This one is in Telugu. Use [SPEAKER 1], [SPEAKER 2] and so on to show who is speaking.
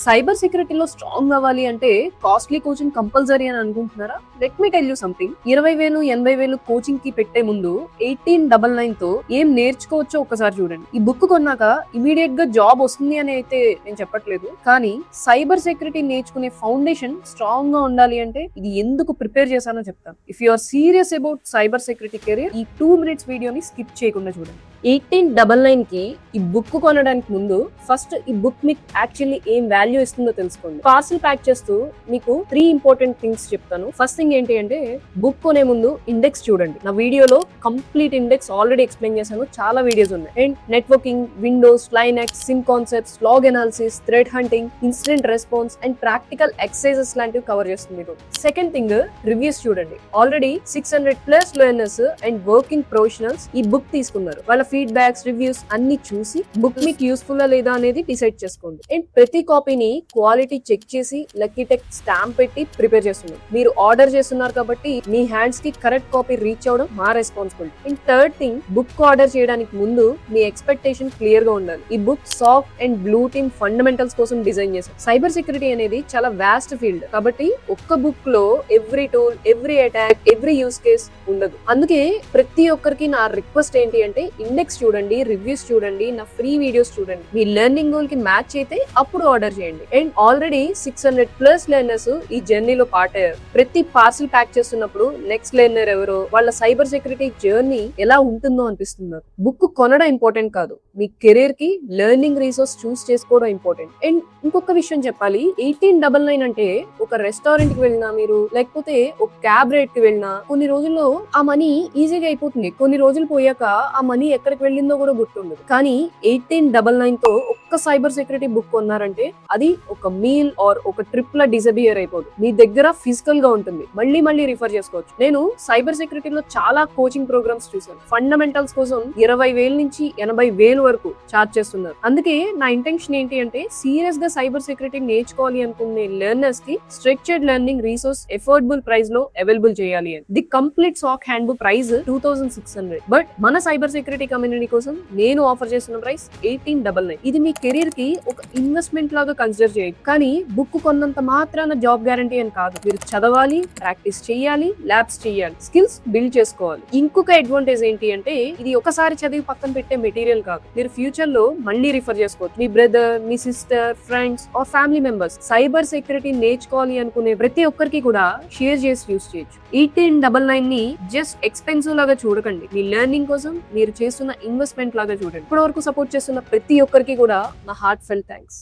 [SPEAKER 1] సైబర్ సెక్యూరిటీలో స్ట్రాంగ్ అవ్వాలి అంటే కాస్ట్లీ కోచింగ్ కంపల్సరీ అని అనుకుంటున్నారా? Let me tell you something. 20,000 80,000 coaching కి పెట్టే ముందు 1899 తో ఏం నేర్చుకోవచ్చో ఒకసారి చూడండి. ఈ బుక్ కొన్నాక ఇమీడియట్ గా జాబ్ వస్తుంది అని అయితే నేను చెప్పట్లేదు, కానీ సైబర్ సెక్యూరిటీ నేర్చుకునే ఫౌండేషన్ స్ట్రాంగ్ గా ఉండాలి అంటే ఇది ఎందుకు ప్రిపేర్ చేశానో చెప్తాను. If you are serious about cyber security career, ఈ 2 minutes వీడియోని స్కిప్ చేయకుండా చూడండి. 1899 కి ఈ బుక్ కొనడానికి ముందు ఫస్ట్ ఈ బుక్ మీకు యాక్చువల్లీ ఏం వాల్యూ ఇస్తుందో తెలుసుకోండి. పార్సల్ ప్యాక్ చేస్తూ మీకు 3 ఇంపార్టెంట్ థింగ్స్ చెప్తాను. ఫస్ట్ థింగ్ ఏంటి అంటే, బుక్ కొనే ముందు ఇండెక్స్ చూడండి. నా వీడియోలో కంప్లీట్ ఇండెక్స్ ఆల్రెడీ ఎక్స్ప్లెయిన్ చేశాను, చాలా వీడియోస్ ఉన్నాయి. And networking, Windows, Linux, SIEM concepts, log analysis, threat hunting, incident response and practical exercises లాంటివి కవర్ చేస్తుంది. సెకండ్ థింగ్, రివ్యూస్ చూడండి. Already 600+ learners and working professionals ఈ బుక్ తీసుకున్నారు. వాళ్ళ ఫీడ్బ్యాక్స్, రివ్యూస్ అన్ని చూసి బుక్ మీకు యూస్ఫుల్ లేదా అనేది డిసైడ్ చేసుకోండి. అండ్ ప్రతి కాపీని క్వాలిటీ చెక్ చేసి లక్కీ టెక్ స్టాంప్ పెట్టి ప్రిపేర్ చేస్తున్నారు. మీరు ఆర్డర్ చేస్తున్నారు కాబట్టి మీ హ్యాండ్స్ కి కరెక్ట్ కాపీ రీచ్ అవడం మా responsibility. And third thing, book order చేయడానికి ముందు మీ ఎక్స్పెక్టేషన్ క్లియర్ గా ఉండాలి. ఈ book soft and blue team fundamentals కోసం డిజైన్ చేశారు. సైబర్ సెక్యూరిటీ అనేది చాలా వాస్ట్ ఫీల్డ్ కాబట్టి ఒక్క బుక్ లో every tool, every attack, every use case ఉండదు. అందుకే ప్రతి ఒక్కరికి నా రిక్వెస్ట్ ఏంటి అంటే, ఇండెక్స్ చూడండి, రివ్యూస్ చూడండి, నా ఫ్రీ వీడియోస్ చూడండి. మీ లెర్నింగ్ గోల్ కి మ్యాచ్ అయితే అప్పుడు ఆర్డర్ చేయండి. అండ్ ఆల్రెడీ 600+ లెర్నర్స్ ఈ జర్నీలో పార్ట్ అయ్యారు. ప్రతి పార్సల్ ప్యాక్ చేస్తున్నప్పుడు నెక్స్ట్ లెర్నర్ ఎవరో, వాళ్ళ సైబర్ సెక్యూరిటీ జర్నీ ఎలా ఉంటుందో అనిపిస్తున్నారు. బుక్ కొనడం ఇంపార్టెంట్ కాదు, మీ కెరీర్ కి లెర్నింగ్ రీసోర్స్ చూస్ చేసుకోవడం ఇంపార్టెంట్. అండ్ ఇంకొక విషయం చెప్పాలి, 1899 అంటే ఒక రెస్టారెంట్ కి వెళ్ళినా, మీరు లేకపోతే ఒక క్యాబ్ రేట్ కి వెళ్ళినా కొన్ని రోజుల్లో ఆ మనీ ఈజీగా అయిపోతుంది. కొన్ని రోజులు పోయాక ఆ మనీ ఎక్కడికి వెళ్ళిందో కూడా గుర్తుండదు. కానీ 1899 తో ఒక్క సైబర్ సెక్యూరిటీ బుక్ కొన్నారంటే అది ఒక మీల్ ఆర్ ఒక ట్రిప్ లా డిసపియర్ అయిపోదు. మీ దగ్గర ఫిజికల్ గా ఉంటుంది, మళ్ళీ మళ్ళీ రిఫర్ చేసుకోవచ్చు. నేను సైబర్ సెక్యూరిటీలో చాలా కోచింగ్ ప్రోగ్రామ్స్ చూసాను. ఫండమెంటల్స్ కోసం 20,000 నుంచి 80,000 వరకు చార్జ్ చేస్తున్నారు. అందుకే నా ఇంటెన్షన్ ఏంటి అంటే, సీరియస్ గా సైబర్ సెక్యూరిటీ నేర్చుకోవాలి అనుకునే లెర్నర్స్ కి structured learning resource affordable price లో అవైలబుల్ చేయాలి అని. The complete SOC handbook price 2600. But మన సైబర్ సెక్యూరిటీ కమ్యూనిటీ కోసం నేను ఆఫర్ చేస్తున్న ప్రైస్ 1899. ఇది మీ కెరీర్ కి ఒక ఇన్వెస్ట్మెంట్ లాగా కన్సిడర్ చేయండి. కానీ బుక్ కొన్నంత మాత్రాన జాబ్ గ్యారంటీ అని కాదు. మీరు చదవాలి, ప్రాక్టీస్ చేయాలి, ల్యాబ్స్ చేయాలి, స్కిల్స్ బిల్డ్ చేసుకోవాలి. ఇంకొక అడ్వాంటేజ్ ఏంటి అంటే, ఇది ఒకసారి చదివి పక్కన పెట్టే మెటీరియల్ కాదు. మీరు ఫ్యూచర్ లో మళ్ళీ రిఫర్ చేసుకోవచ్చు. మీ బ్రదర్, మీ sister, friends or family members cyber security నేర్చుకోవాలి అనుకునే ప్రతి ఒక్కరికి కూడా షేర్ చేసి యూస్ చేయొచ్చు. 1899 ని జస్ట్ ఎక్స్పెన్సివ్ లాగా చూడకండి. మీ లెర్నింగ్ కోసం మీరు చేస్తున్న ఇన్వెస్ట్మెంట్ లాగా చూడండి. ఇప్పటి వరకు సపోర్ట్ చేస్తున్న ప్రతి ఒక్కరికి కూడా నా హార్ట్ ఫెల్ థ్యాంక్స్.